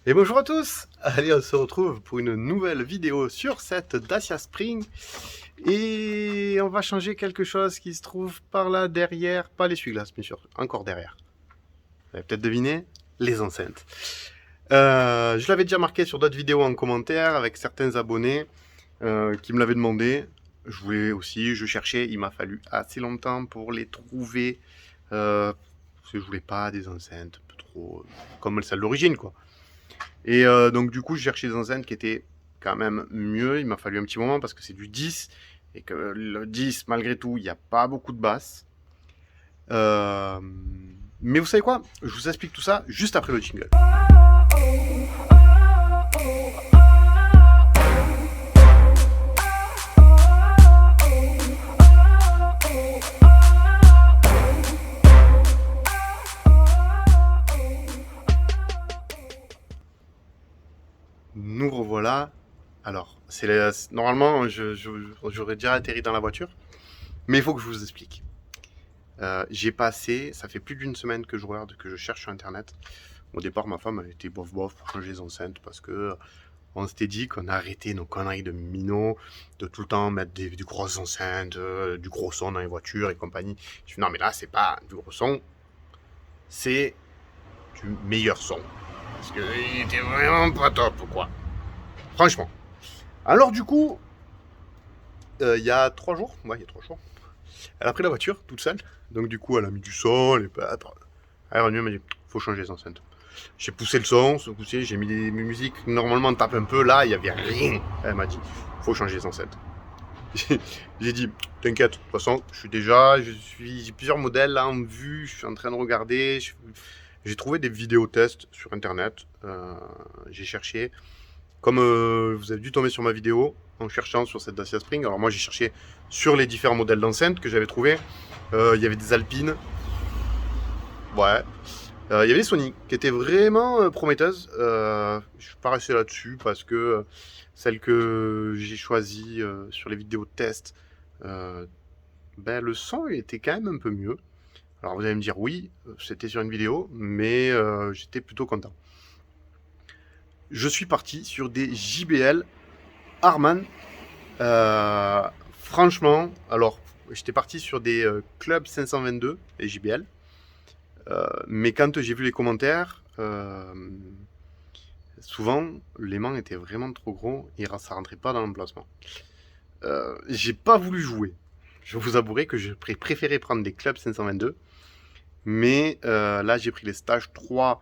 Et bonjour à tous. Allez, on se retrouve pour une nouvelle vidéo sur cette Dacia Spring. Et on va changer quelque chose qui se trouve par là derrière, pas l'essuie-glace bien sûr, encore derrière. Vous avez peut-être deviné, les enceintes. Je l'avais déjà marqué sur d'autres vidéos en commentaire avec certains abonnés qui me l'avaient demandé. Je voulais aussi, je cherchais, il m'a fallu assez longtemps pour les trouver. Parce que je voulais pas des enceintes un peu trop comme celle d'origine quoi. Et donc du coup, je cherchais des enceintes qui étaient quand même mieux. Il m'a fallu un petit moment parce que c'est du 10 et que le 10, malgré tout, il n'y a pas beaucoup de basses. Euh, mais vous savez quoi? Je vous explique tout ça juste après le jingle. Nous revoilà. Alors, normalement, j'aurais déjà atterri dans la voiture, mais il faut que je vous explique. J'ai passé, ça fait plus d'une semaine que je regarde, que je cherche sur internet. Au départ, ma femme elle était bof bof pour changer les enceintes parce que on s'était dit qu'on arrêtait nos conneries de minots, de tout le temps mettre des grosses enceintes, du gros son dans les voitures et compagnie. Je dis non mais là c'est pas du gros son, c'est du meilleur son. Parce qu'il était vraiment pas top quoi. Franchement. Alors du coup, il y a 3 jours, ouais il y a 3 jours, elle a pris la voiture toute seule. Donc du coup elle a mis du son, elle est revenue, elle m'a dit faut changer les enceintes. J'ai poussé le son, j'ai mis mes musiques, normalement on tape un peu, là il n'y avait rien. Elle m'a dit faut changer les enceintes. J'ai dit t'inquiète, de toute façon j'ai plusieurs modèles là en vue, je suis en train de regarder, j'ai trouvé des vidéos tests sur internet, j'ai cherché, comme vous avez dû tomber sur ma vidéo en cherchant sur cette Dacia Spring. Alors moi j'ai cherché sur les différents modèles d'enceintes que j'avais trouvé. Il y avait des Alpines, ouais. Il y avait des Sony qui étaient vraiment prometteuses. Je suis pas resté là-dessus parce que celle que j'ai choisie sur les vidéos de test, ben, le son était quand même un peu mieux. Alors vous allez me dire oui, c'était sur une vidéo, mais j'étais plutôt content. Je suis parti sur des JBL Harman. Franchement, alors j'étais parti sur des Club 522 et JBL. Mais quand j'ai vu les commentaires, souvent l'aimant était vraiment trop gros et ça rentrait pas dans l'emplacement. J'ai pas voulu jouer. Je vous avouerai que j'ai préféré prendre des Club 522. Mais là, j'ai pris les stages 3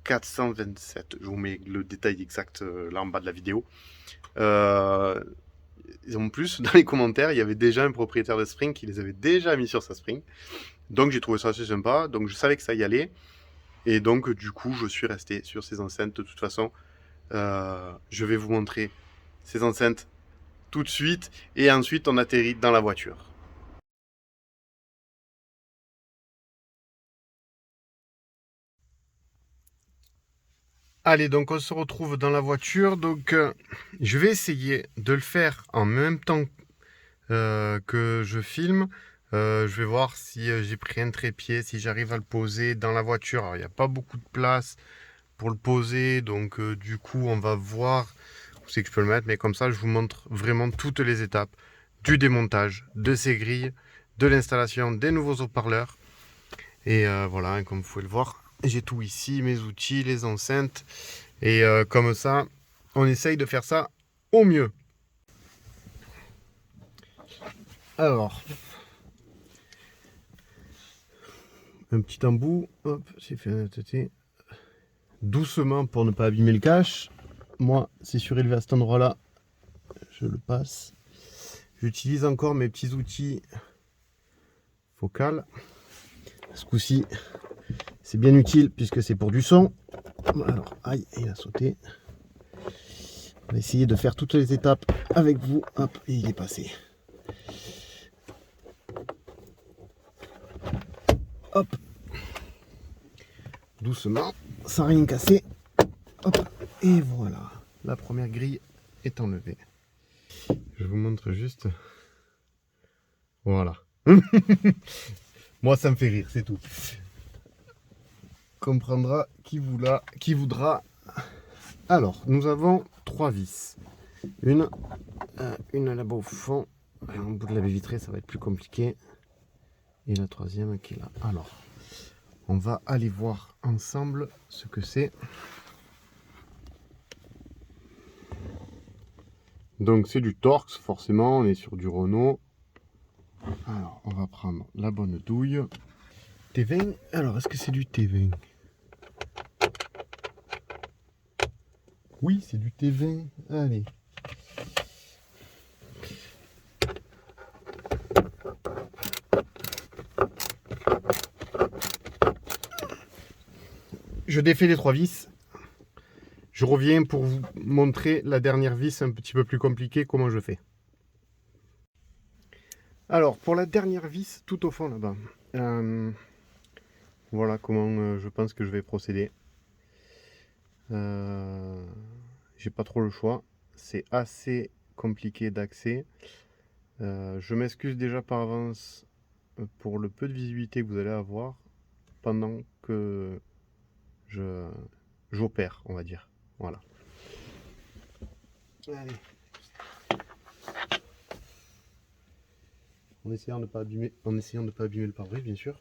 427. Je vous mets le détail exact là en bas de la vidéo. En plus, dans les commentaires, il y avait déjà un propriétaire de Spring qui les avait déjà mis sur sa Spring. Donc j'ai trouvé ça assez sympa. Donc je savais que ça y allait. Et donc du coup, je suis resté sur ces enceintes. De toute façon, je vais vous montrer ces enceintes tout de suite. Et ensuite, on atterrit dans la voiture. Allez, donc on se retrouve dans la voiture. Donc je vais essayer de le faire en même temps que je filme. Je vais voir si j'ai pris un trépied, si j'arrive à le poser dans la voiture. Alors il n'y a pas beaucoup de place pour le poser, donc du coup on va voir où c'est que je peux le mettre. Mais comme ça, je vous montre vraiment toutes les étapes du démontage de ces grilles, de l'installation des nouveaux haut-parleurs. Et voilà, comme vous pouvez le voir, j'ai tout ici, mes outils, les enceintes. Et comme ça, on essaye de faire ça au mieux. Alors, un petit embout, hop, j'ai fait un tâté. Doucement pour ne pas abîmer le cache. Moi, c'est surélevé à cet endroit-là, je le passe. J'utilise encore mes petits outils focales. Ce coup-ci, c'est bien utile puisque c'est pour du son. Alors, aïe, il a sauté. On va essayer de faire toutes les étapes avec vous. Hop, et il est passé. Hop. Doucement, sans rien casser. Hop. Et voilà. La première grille est enlevée. Je vous montre juste. Voilà. Moi, ça me fait rire, c'est tout. Comprendra qui voudra. Alors, nous avons 3 vis. Une là-bas au fond, au bout de la baie vitrée, ça va être plus compliqué. Et la troisième qui est là. Alors, on va aller voir ensemble ce que c'est. Donc c'est du Torx, forcément, on est sur du Renault. Alors, on va prendre la bonne douille. T20, alors est-ce que c'est du T20? Oui, c'est du T20. Allez. Je défais les 3 vis. Je reviens pour vous montrer la dernière vis un petit peu plus compliquée, comment je fais. Alors, pour la dernière vis, tout au fond là-bas, voilà comment je pense que je vais procéder. J'ai pas trop le choix. C'est assez compliqué d'accès. Je m'excuse déjà par avance pour le peu de visibilité que vous allez avoir pendant que j'opère, on va dire. Voilà. Allez. En essayant de pas abîmer le pare-brise, bien sûr.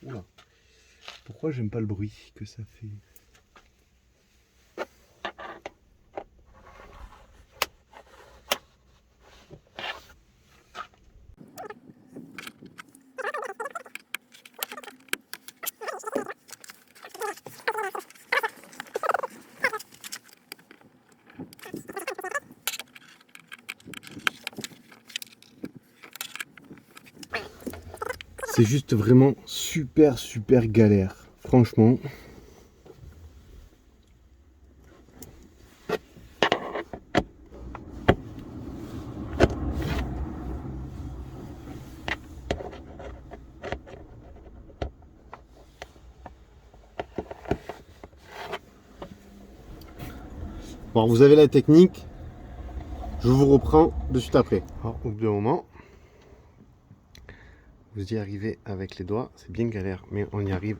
Oula. Pourquoi j'aime pas le bruit que ça fait? C'est juste vraiment super galère, franchement. Bon, vous avez la technique, je vous reprends de suite après. Alors, au bout d'un moment, vous y arrivez avec les doigts, c'est bien galère, mais on y arrive.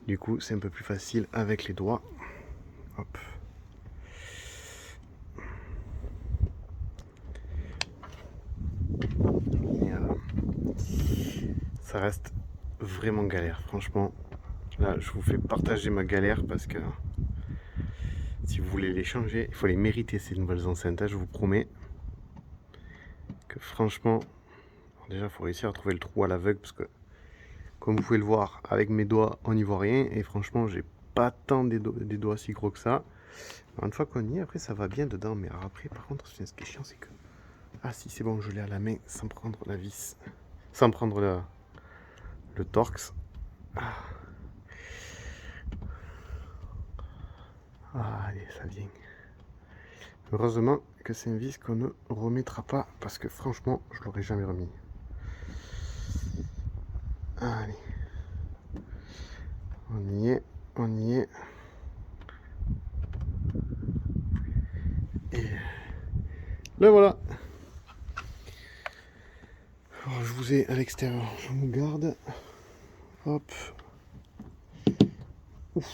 Du coup, c'est un peu plus facile avec les doigts. Hop. Ça reste vraiment galère, franchement. Là, je vous fais partager ma galère parce que si vous voulez les changer, il faut les mériter ces nouvelles enceintes, hein, je vous promets que franchement, déjà, il faut réussir à trouver le trou à l'aveugle parce que, comme vous pouvez le voir, avec mes doigts, on n'y voit rien. Et franchement, j'ai pas tant des doigts si gros que ça. Alors, une fois qu'on y est, après, ça va bien dedans. Mais alors après, par contre, ce qui est chiant, c'est que... Ah si, c'est bon, je l'ai à la main sans prendre la vis. Sans prendre le Torx. Ah. Ah, allez, ça vient. Heureusement que c'est une vis qu'on ne remettra pas parce que franchement, je l'aurais jamais remis. Allez. On y est, on y est. Et le voilà. Alors, je vous ai à l'extérieur, je vous garde. Hop. Ouf,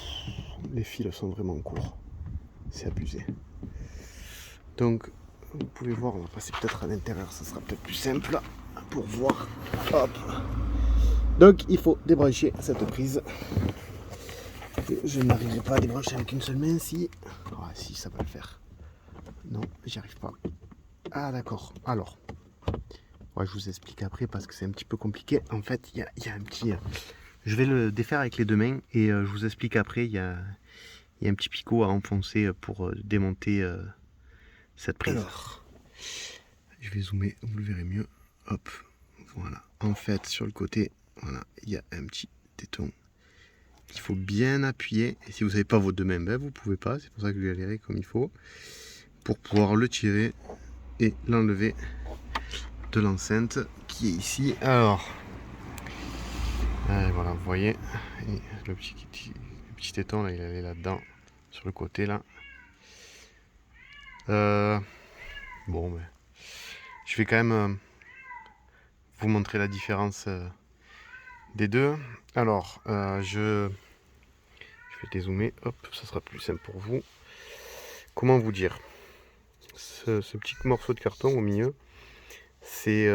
les fils sont vraiment courts. C'est abusé. Donc, vous pouvez voir, on va passer peut-être à l'intérieur, ça sera peut-être plus simple pour voir. Hop. Donc, il faut débrancher cette prise. Je n'arriverai pas à débrancher avec une seule main si. Ah, si, ça va le faire. Non, j'y arrive pas. Ah, d'accord. Alors, ouais, je vous explique après parce que c'est un petit peu compliqué. En fait, il y a un petit. Je vais le défaire avec les deux mains et je vous explique après. Il y a un petit picot à enfoncer pour démonter cette prise. Alors, je vais zoomer, vous le verrez mieux. Hop, voilà. En fait, sur le côté, voilà, il y a un petit téton qu'il faut bien appuyer. Et si vous n'avez pas vos deux mains, ben, vous ne pouvez pas. C'est pour ça que je galérerai comme il faut. Pour pouvoir le tirer et l'enlever de l'enceinte qui est ici. Alors, voilà, vous voyez, et le petit téton là, il allait là-dedans, sur le côté là. Bon, ben, je vais quand même vous montrer la différence des deux. Alors, je vais dézoomer, hop, ça sera plus simple pour vous. Comment vous dire? Ce petit morceau de carton au milieu, c'est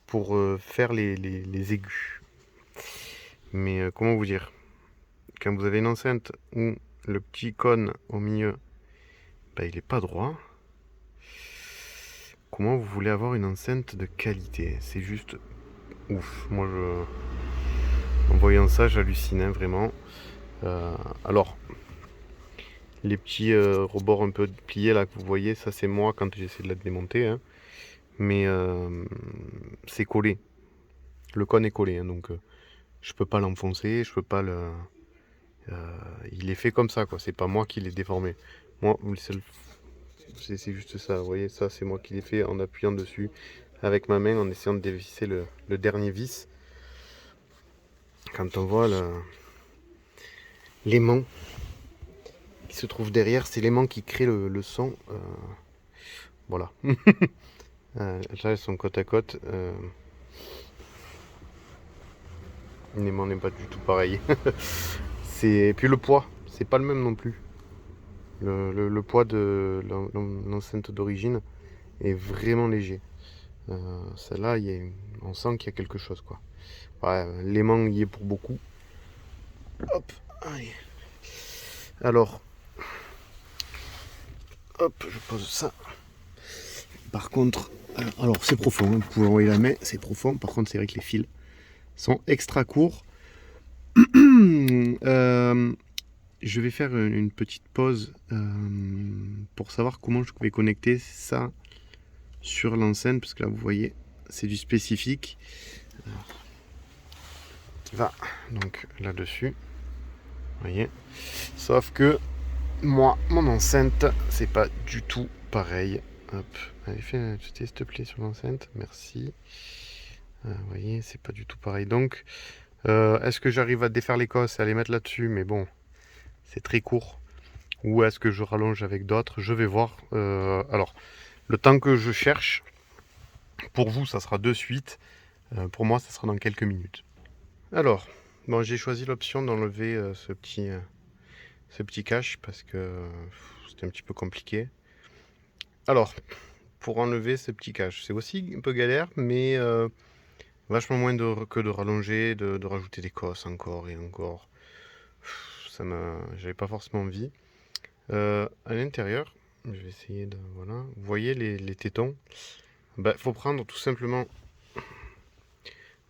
pour faire les aigus. Mais comment vous dire? Quand vous avez une enceinte où le petit cône au milieu, bah, il n'est pas droit, comment vous voulez avoir une enceinte de qualité? C'est juste ouf. Moi, en voyant ça, j'hallucine, hein, vraiment. Alors, les petits rebords un peu pliés là que vous voyez, ça c'est moi quand j'essaie de la démonter. Hein. Mais c'est collé. Le cône est collé, hein, donc je peux pas l'enfoncer, je peux pas le... il est fait comme ça, quoi. C'est pas moi qui l'ai déformé. Moi, c'est juste ça. Vous voyez, ça c'est moi qui l'ai fait en appuyant dessus avec ma main en essayant de dévisser le dernier vis. Quand on voit l'aimant qui se trouve derrière, c'est l'aimant qui crée le son. Voilà. Là, elles sont côte à côte. L'aimant n'est pas du tout pareil. Et puis le poids, c'est pas le même non plus. Le poids de l'enceinte d'origine est vraiment léger. Celle-là, on sent qu'il y a quelque chose, quoi. Ouais, l'aimant y est pour beaucoup. Hop, allez. Alors, hop, je pose ça. Par contre, alors c'est profond, hein, vous pouvez envoyer la main, c'est profond. Par contre, c'est vrai que les fils sont extra courts. Je vais faire une petite pause pour savoir comment je vais connecter ça sur l'enceinte, parce que là vous voyez c'est du spécifique qui va donc là-dessus, vous voyez, sauf que moi mon enceinte c'est pas du tout pareil. Hop, allez, fais un petit s'il te plaît sur l'enceinte, merci. Vous voyez, c'est pas du tout pareil. Donc est-ce que j'arrive à défaire l'écosse et à les mettre là-dessus? Mais bon, c'est très court. Ou est-ce que je rallonge avec d'autres? Je vais voir. Alors, le temps que je cherche, pour vous, ça sera de suite. Pour moi, ça sera dans quelques minutes. Alors, bon, j'ai choisi l'option d'enlever ce petit cache parce que c'était un petit peu compliqué. Alors, pour enlever ce petit cache, c'est aussi un peu galère, mais vachement moins que de rallonger, de rajouter des cosses encore et encore. J'avais pas forcément envie. À l'intérieur, je vais essayer de... Voilà. Vous voyez les tétons? Faut prendre tout simplement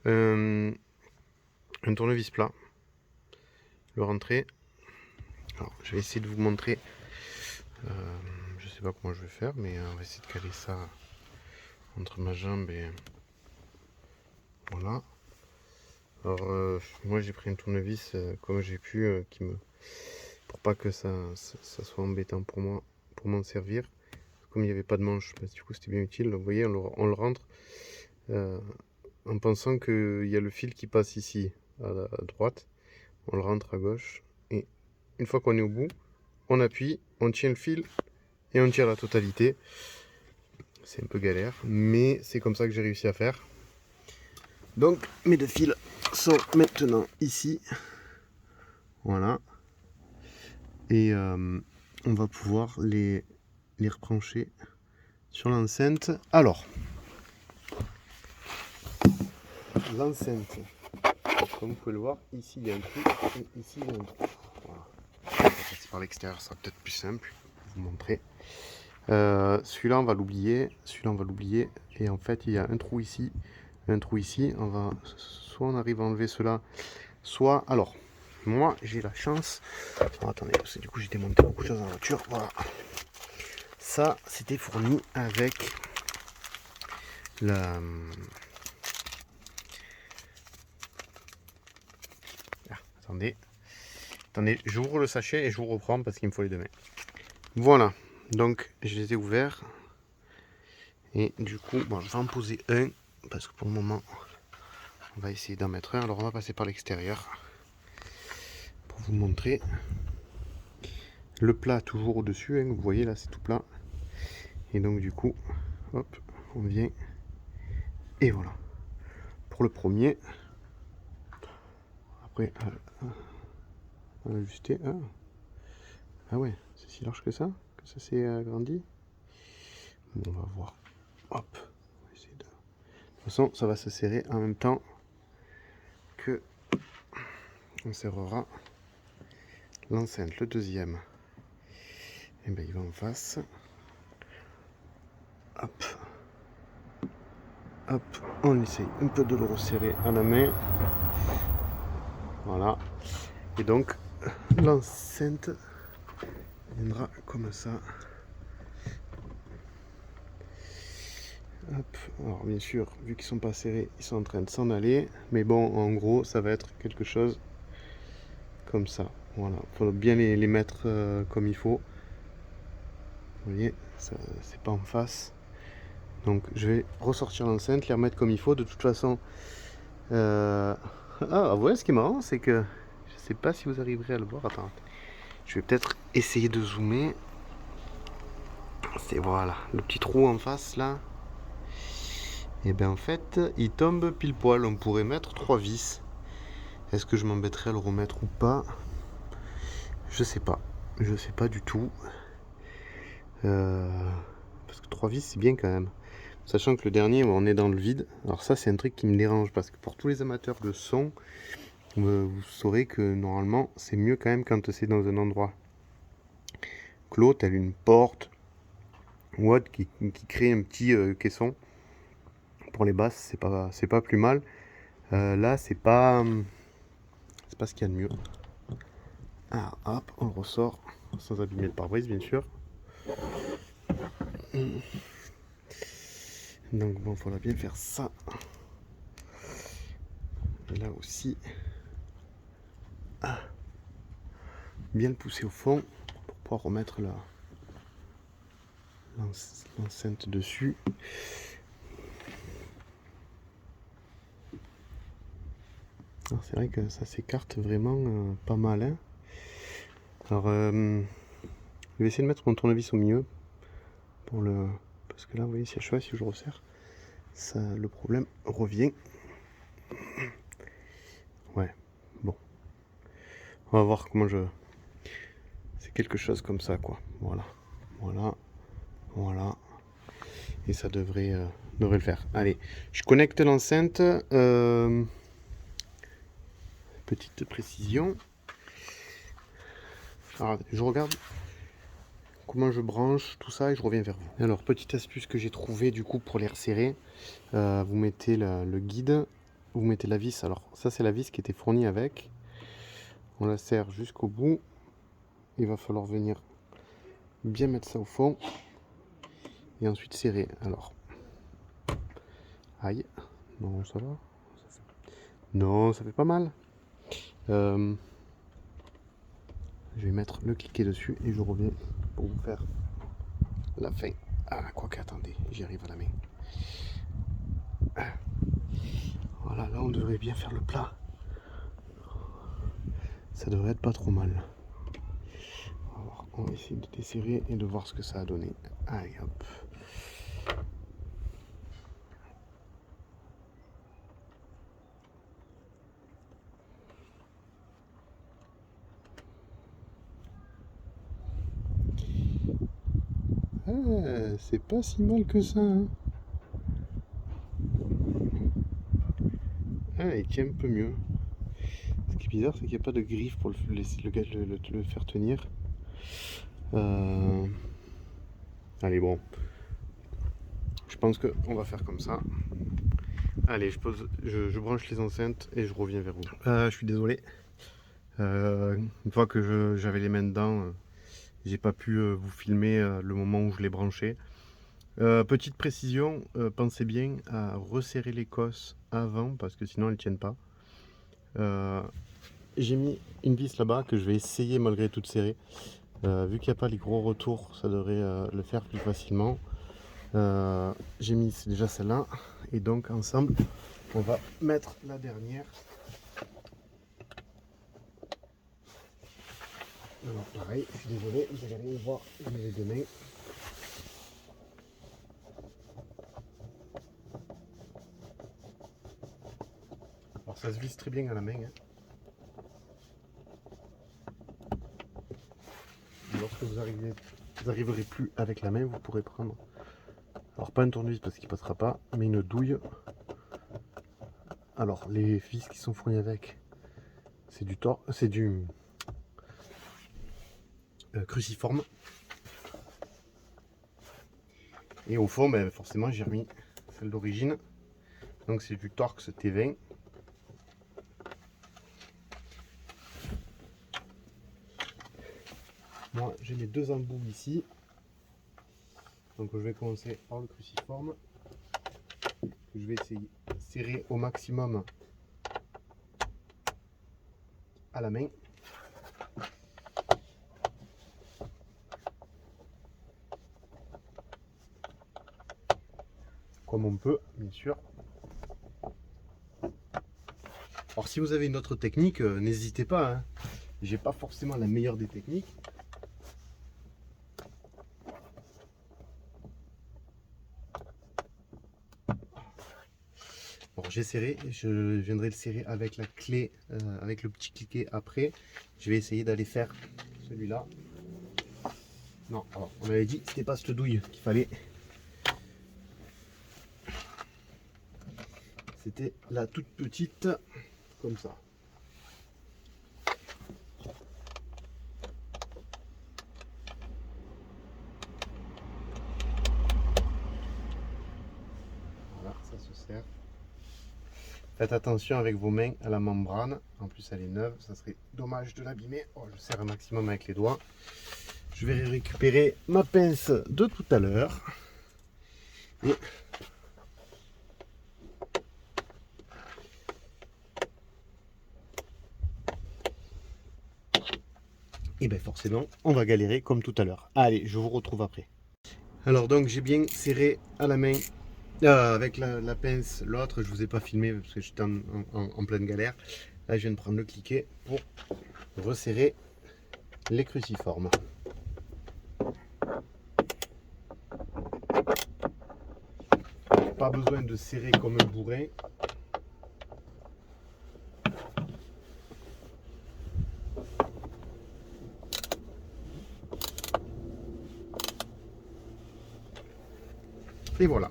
un tournevis plat, le rentrer. Alors, je vais essayer de vous montrer. Je sais pas comment je vais faire, mais on va essayer de caler ça entre ma jambe et... Voilà. Alors, moi j'ai pris un tournevis comme j'ai pu, pour pas que ça soit embêtant pour moi, pour m'en servir. Comme il n'y avait pas de manche, du coup c'était bien utile. Vous voyez, on le rentre en pensant qu'il y a le fil qui passe ici à droite. On le rentre à gauche. Et une fois qu'on est au bout, on appuie, on tient le fil et on tire la totalité. C'est un peu galère, mais c'est comme ça que j'ai réussi à faire. Donc mes deux fils sont maintenant ici. Voilà. Et on va pouvoir les rebrancher sur l'enceinte. Alors, l'enceinte, comme vous pouvez le voir, ici il y a un trou et ici il y a un trou. Voilà. On va passer par l'extérieur, ça sera peut-être plus simple. Je vais vous montrer. Celui-là on va l'oublier, celui-là on va l'oublier. Et en fait il y a un trou ici, un trou ici. Soit on arrive à enlever cela, soit... Alors, moi j'ai la chance... Oh, attendez, parce que du coup j'ai démonté beaucoup de choses dans la voiture. Voilà. Ça, c'était fourni avec la... Ah, attendez, j'ouvre le sachet et je vous reprends parce qu'il me faut les deux mains. Voilà, donc je les ai ouverts. Et du coup, bon, je vais en poser un parce que pour le moment, on va essayer d'en mettre un. Alors on va passer par l'extérieur pour vous montrer. Le plat toujours au-dessus, hein, vous voyez là, c'est tout plat. Et donc du coup, hop, on vient et voilà. pour le premier. Après, on va ajuster. Ah ouais, c'est si large que ça s'est agrandi. Bon, on va voir. Hop. On va essayer de... toute façon, ça va se serrer en même temps que on serrera l'enceinte. Le deuxième, et ben, il va en face. Hop. Hop. On essaye un peu de le resserrer à la main. Voilà. Et donc, l'enceinte viendra comme ça. Hop. Alors bien sûr, vu qu'ils sont pas serrés, ils sont en train de s'en aller. Mais bon, en gros, ça va être quelque chose comme ça. Voilà. Il faut bien les mettre comme il faut. Vous voyez, c'est pas en face. Donc je vais ressortir l'enceinte, les remettre comme il faut. De toute façon, ah, vous voyez, ce qui est marrant, c'est que je sais pas si vous arriverez à le voir. Attends, je vais peut-être essayer de zoomer. C'est voilà, le petit trou en face là. Et bien en fait, il tombe pile poil. On pourrait mettre 3 vis. Est-ce que je m'embêterais à le remettre ou pas? Je sais pas. Je sais pas du tout. Parce que 3 vis, c'est bien quand même. Sachant que le dernier, on est dans le vide. Alors ça, c'est un truc qui me dérange. Parce que pour tous les amateurs de son, vous saurez que normalement, c'est mieux quand même quand c'est dans un endroit clos, tel une porte ou autre, qui crée un petit caisson. Pour les basses, c'est pas plus mal. Là, c'est pas ce qu'il y a de mieux. Alors, hop, on le ressort sans abîmer le pare-brise, bien sûr. Donc bon, il faudra bien faire ça. Et là aussi, bien le pousser au fond pour pouvoir remettre l'enceinte dessus. C'est vrai que ça s'écarte vraiment pas mal. Hein. Alors, je vais essayer de mettre mon tournevis au milieu pour le, parce que là, vous voyez, si je resserre, ça, le problème revient. Ouais, bon, on va voir comment c'est quelque chose comme ça, quoi. Voilà, et ça devrait le faire. Allez, je connecte l'enceinte. Petite précision. Alors, je regarde comment je branche tout ça et je reviens vers vous. Alors, petite astuce que j'ai trouvée du coup pour les resserrer. Vous mettez le guide, vous mettez la vis. Alors, ça c'est la vis qui était fournie avec. On la serre jusqu'au bout. Il va falloir venir bien mettre ça au fond et ensuite serrer. Alors, aïe, non, ça va. Non, ça fait pas mal. Je vais mettre le cliquet dessus et je reviens pour vous faire la fin. Ah, quoique, attendez, j'y arrive à la main. Voilà, là on devrait bien faire le plat. Ça devrait être pas trop mal. Alors, on va essayer de desserrer et de voir ce que ça a donné. Allez, hop. Ah, c'est pas si mal que ça. Hein. Ah, il tient un peu mieux. Ce qui est bizarre, c'est qu'il n'y a pas de griffe pour le faire tenir. Allez, bon. Je pense qu'on va faire comme ça. Allez, je branche les enceintes et je reviens vers vous. Je suis désolé. Une fois que j'avais les mains dedans, j'ai pas pu vous filmer le moment où je l'ai branché. Petite précision, pensez bien à resserrer les cosses avant parce que sinon elles tiennent pas. J'ai mis une vis là-bas que je vais essayer malgré tout de serrer. Vu qu'il n'y a pas les gros retours, ça devrait le faire plus facilement. J'ai mis déjà celle-là et donc ensemble on va mettre la dernière. Alors pareil, je suis désolé, vous allez rien voir les deux mains. Alors ça se visse très bien à la main. Hein. Lorsque vous arriverez plus avec la main, vous pourrez prendre, alors pas un tournevis parce qu'il passera pas, mais une douille. Alors les vis qui sont fournis avec, c'est du cruciforme. Et au fond, ben, forcément, j'ai remis celle d'origine. Donc c'est du Torx T20. Moi, j'ai mes deux embouts ici. Donc je vais commencer par le cruciforme. Je vais essayer de serrer au maximum à la main. Comme on peut, bien sûr. Alors si vous avez une autre technique, n'hésitez pas. Hein. J'ai pas forcément la meilleure des techniques. Bon, j'ai serré, je viendrai le serrer avec la clé, avec le petit cliquet après. Je vais essayer d'aller faire celui-là. Non, alors on avait dit c'était pas cette douille qu'il fallait. C'était la toute petite, comme ça. Voilà, ça se serre. Faites attention avec vos mains à la membrane. En plus, elle est neuve, ça serait dommage de l'abîmer. Oh, je serre un maximum avec les doigts. Je vais récupérer ma pince de tout à l'heure. Et bien forcément, on va galérer comme tout à l'heure. Allez, je vous retrouve après. Alors donc, j'ai bien serré à la main avec la pince l'autre. Je vous ai pas filmé parce que j'étais en pleine galère. Là, je viens de prendre le cliquet pour resserrer les cruciformes. Pas besoin de serrer comme un bourrin. Et voilà.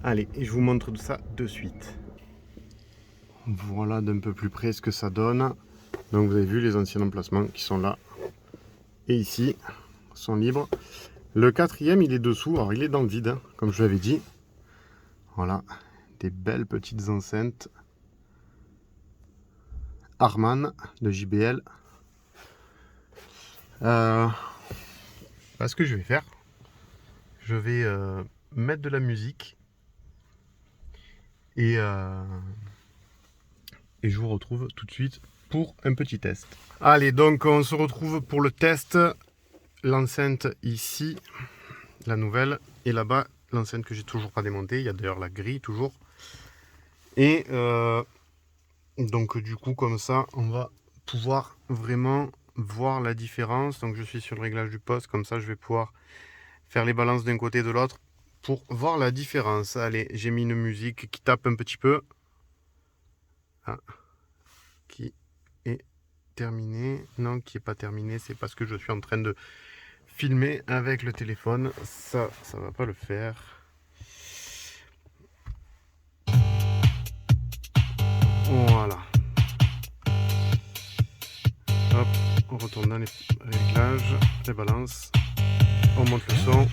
Allez, je vous montre tout ça de suite. Voilà d'un peu plus près ce que ça donne. Donc vous avez vu les anciens emplacements qui sont là et ici sont libres. Le quatrième il est dessous, alors il est dans le vide hein, comme je l'avais dit. Voilà, des belles petites enceintes Harman de JBL. Ce que je vais faire, je vais mettre de la musique et je vous retrouve tout de suite pour un petit test. Allez, donc on se retrouve pour le test. L'enceinte ici, la nouvelle, et là-bas l'enceinte que j'ai toujours pas démontée. Il y a d'ailleurs la grille toujours. Et donc du coup comme ça on va pouvoir vraiment voir la différence. Donc je suis sur le réglage du poste, comme ça je vais pouvoir faire les balances d'un côté et de l'autre pour voir la différence. Allez, j'ai mis une musique qui tape un petit peu. Ah, qui est terminée. Non, qui est pas terminée, c'est parce que je suis en train de filmer avec le téléphone. Ça va pas le faire. Voilà. Hop, on retourne dans les réglages, les balances. On monte le son.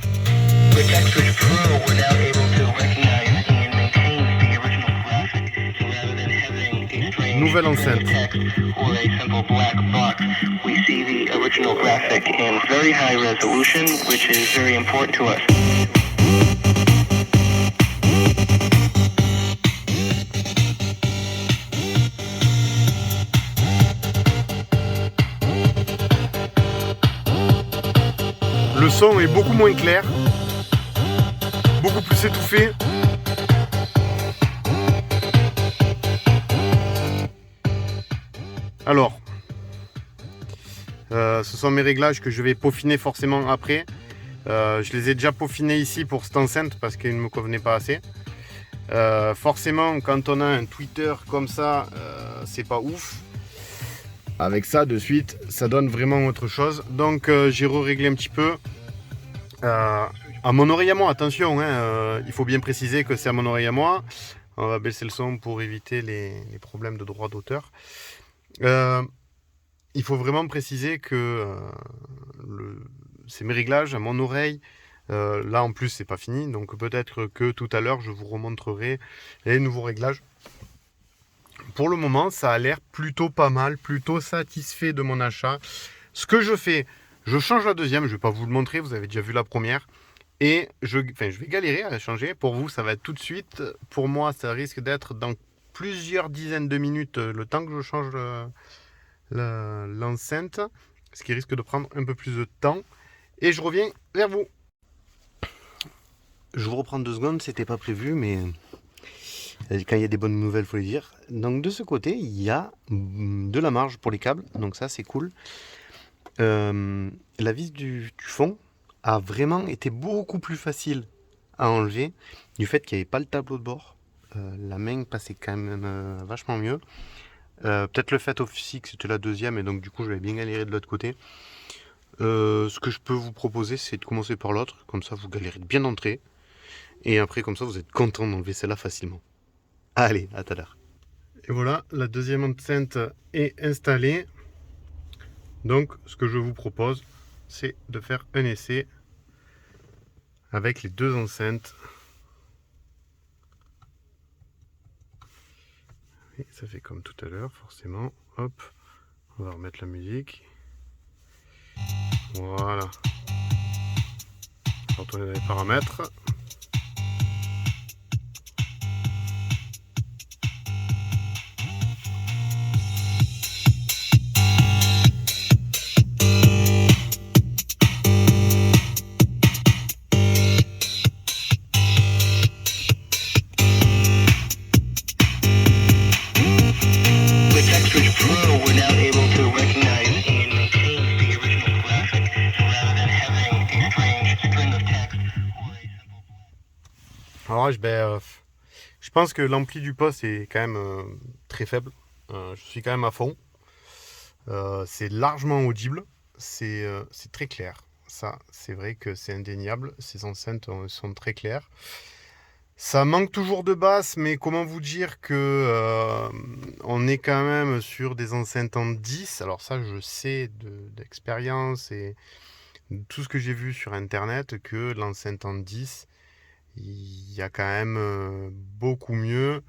Nouvelle enceinte. Le son est beaucoup moins clair, beaucoup plus étouffé. Alors, ce sont mes réglages que je vais peaufiner forcément après. Je les ai déjà peaufinés ici pour cette enceinte parce qu'ils ne me convenaient pas assez. Forcément, quand on a un tweeter comme ça, c'est pas ouf. Avec ça, de suite, ça donne vraiment autre chose. Donc, j'ai réglé un petit peu. À mon oreille à moi, attention, hein, il faut bien préciser que c'est à mon oreille à moi. On va baisser le son pour éviter les problèmes de droit d'auteur. Il faut vraiment préciser que c'est mes réglages à mon oreille. Là en plus c'est pas fini, donc peut-être que tout à l'heure je vous remontrerai les nouveaux réglages. Pour le moment ça a l'air plutôt pas mal, plutôt satisfait de mon achat. Ce que je fais, je change la deuxième, je vais pas vous le montrer, vous avez déjà vu la première. Et je vais galérer à la changer. Pour vous ça va être tout de suite. Pour moi ça risque d'être dans plusieurs dizaines de minutes le temps que je change l'enceinte, ce qui risque de prendre un peu plus de temps. Et je reviens vers vous. Je vous reprends 2 secondes, c'était pas prévu, mais quand il y a des bonnes nouvelles, faut les dire. Donc de ce côté, il y a de la marge pour les câbles, donc ça c'est cool. La vis du fond a vraiment été beaucoup plus facile à enlever du fait qu'il n'y avait pas le tableau de bord. La main passait quand même vachement mieux. Peut-être le fait aussi que c'était la deuxième et donc du coup je vais bien galérer de l'autre côté. Ce que je peux vous proposer c'est de commencer par l'autre, comme ça vous galérez de bien d'entrée. Et après comme ça vous êtes content d'enlever celle-là facilement. Allez, à tout à l'heure. Et voilà, la deuxième enceinte est installée. Donc ce que je vous propose c'est de faire un essai avec les 2 enceintes. Et ça fait comme tout à l'heure forcément. Hop, on va remettre la musique. Voilà. Retourner dans les paramètres. Alors je pense que l'ampli du poste est quand même très faible. Je suis quand même à fond. C'est largement audible. C'est très clair. Ça, c'est vrai que c'est indéniable. Ces enceintes sont très claires. Ça manque toujours de basse, mais comment vous dire que on est quand même sur des enceintes en 10. Alors ça, je sais d'expérience et de tout ce que j'ai vu sur Internet que l'enceinte en 10, il y a quand même beaucoup mieux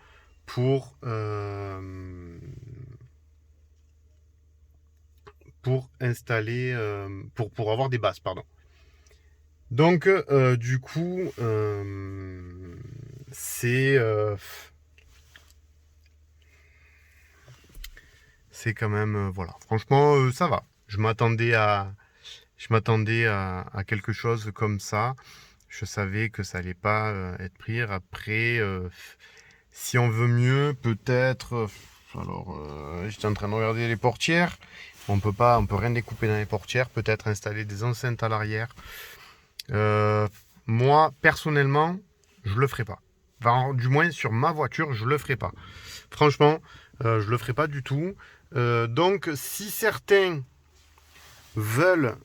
pour installer, pour avoir des basses, pardon. Donc, du coup, c'est quand même, voilà. Franchement, ça va. Je m'attendais à quelque chose comme ça. Je savais que ça allait pas être pris. Après, si on veut mieux, peut-être. Alors, j'étais en train de regarder les portières. On peut rien découper dans les portières. Peut-être installer des enceintes à l'arrière. Moi, personnellement, je le ferai pas. Enfin, du moins sur ma voiture, je le ferai pas. Franchement, je le ferai pas du tout. Donc, si certains veulent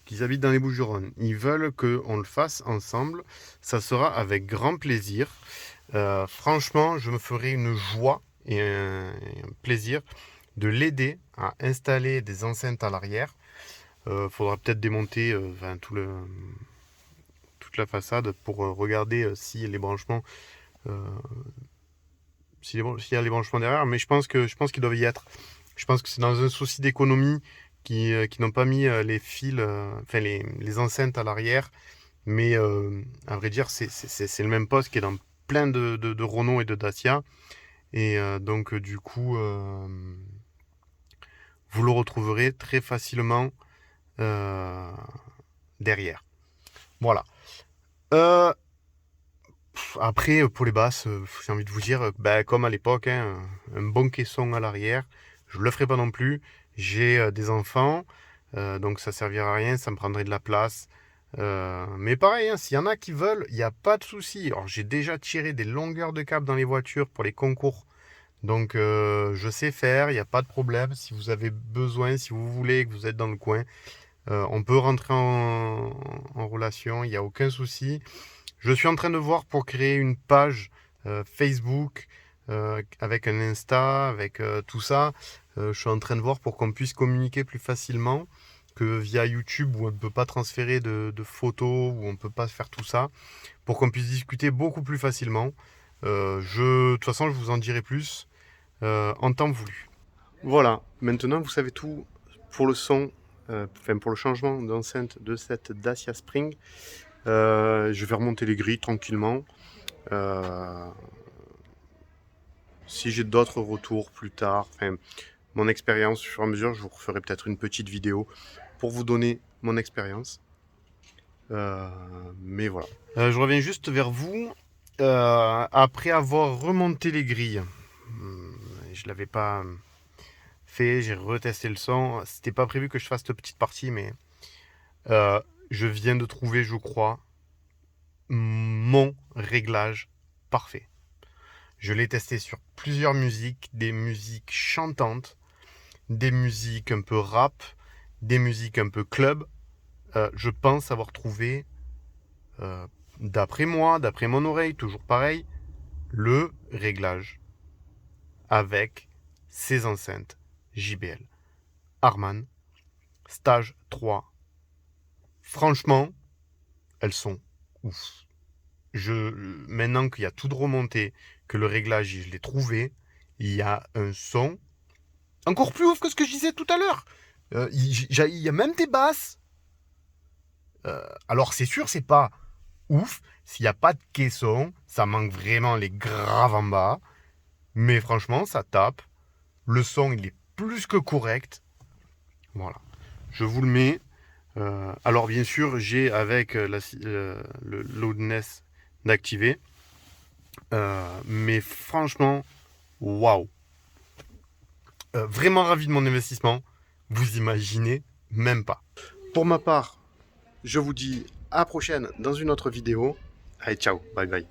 qu'ils habitent dans les Bouches-du-Rhône, ils veulent qu'on le fasse ensemble, ça sera avec grand plaisir. Franchement, je me ferai une joie et un plaisir de l'aider à installer des enceintes à l'arrière. Faudra peut-être démonter toute la façade pour regarder si les branchements s'il y a les branchements derrière, mais je pense qu'ils doivent y être. Je pense que c'est dans un souci d'économie qui n'ont pas mis les fils, enfin les enceintes à l'arrière. Mais à vrai dire, c'est le même poste qui est dans plein de Renault et de Dacia. Et donc du coup, vous le retrouverez très facilement derrière. Voilà. Après, pour les basses, j'ai envie de vous dire, comme à l'époque, hein, un bon caisson à l'arrière, je le ferai pas non plus. J'ai des enfants, donc ça servira à rien, ça me prendrait de la place. Mais pareil, hein, s'il y en a qui veulent, il n'y a pas de souci. Alors j'ai déjà tiré des longueurs de câbles dans les voitures pour les concours. Donc je sais faire, il n'y a pas de problème. Si vous avez besoin, si vous voulez, que vous êtes dans le coin, on peut rentrer en relation, il n'y a aucun souci. Je suis en train de voir pour créer une page Facebook avec un Insta, avec tout ça. Je suis en train de voir pour qu'on puisse communiquer plus facilement que via YouTube où on ne peut pas transférer de photos, où on ne peut pas faire tout ça, pour qu'on puisse discuter beaucoup plus facilement. De toute façon, je vous en dirai plus en temps voulu. Voilà, maintenant vous savez tout pour le son, pour le changement d'enceinte de cette Dacia Spring. Je vais remonter les grilles tranquillement. Si j'ai d'autres retours plus tard, mon expérience, au fur et à mesure, je vous referai peut-être une petite vidéo pour vous donner mon expérience. Mais voilà. Je reviens juste vers vous après avoir remonté les grilles. Je l'avais pas fait, j'ai retesté le son. C'était pas prévu que je fasse cette petite partie, mais je viens de trouver, je crois, mon réglage parfait. Je l'ai testé sur plusieurs musiques, des musiques chantantes, des musiques un peu rap, des musiques un peu club. Je pense avoir trouvé, d'après moi, d'après mon oreille, toujours pareil, le réglage avec ces enceintes JBL. Harman, Stage 3. Franchement, elles sont ouf. Maintenant qu'il y a tout de remonté, que le réglage, je l'ai trouvé, il y a un son encore plus ouf que ce que je disais tout à l'heure. Il y a même des basses. Alors c'est sûr, c'est pas ouf. S'il n'y a pas de caisson, ça manque vraiment les graves en bas. Mais franchement, ça tape. Le son, il est plus que correct. Voilà. Je vous le mets. Alors bien sûr, j'ai avec le loudness d'activer. Mais franchement, waouh. Vraiment ravi de mon investissement. Vous imaginez même pas. Pour ma part, je vous dis à la prochaine dans une autre vidéo. Allez, ciao, bye bye.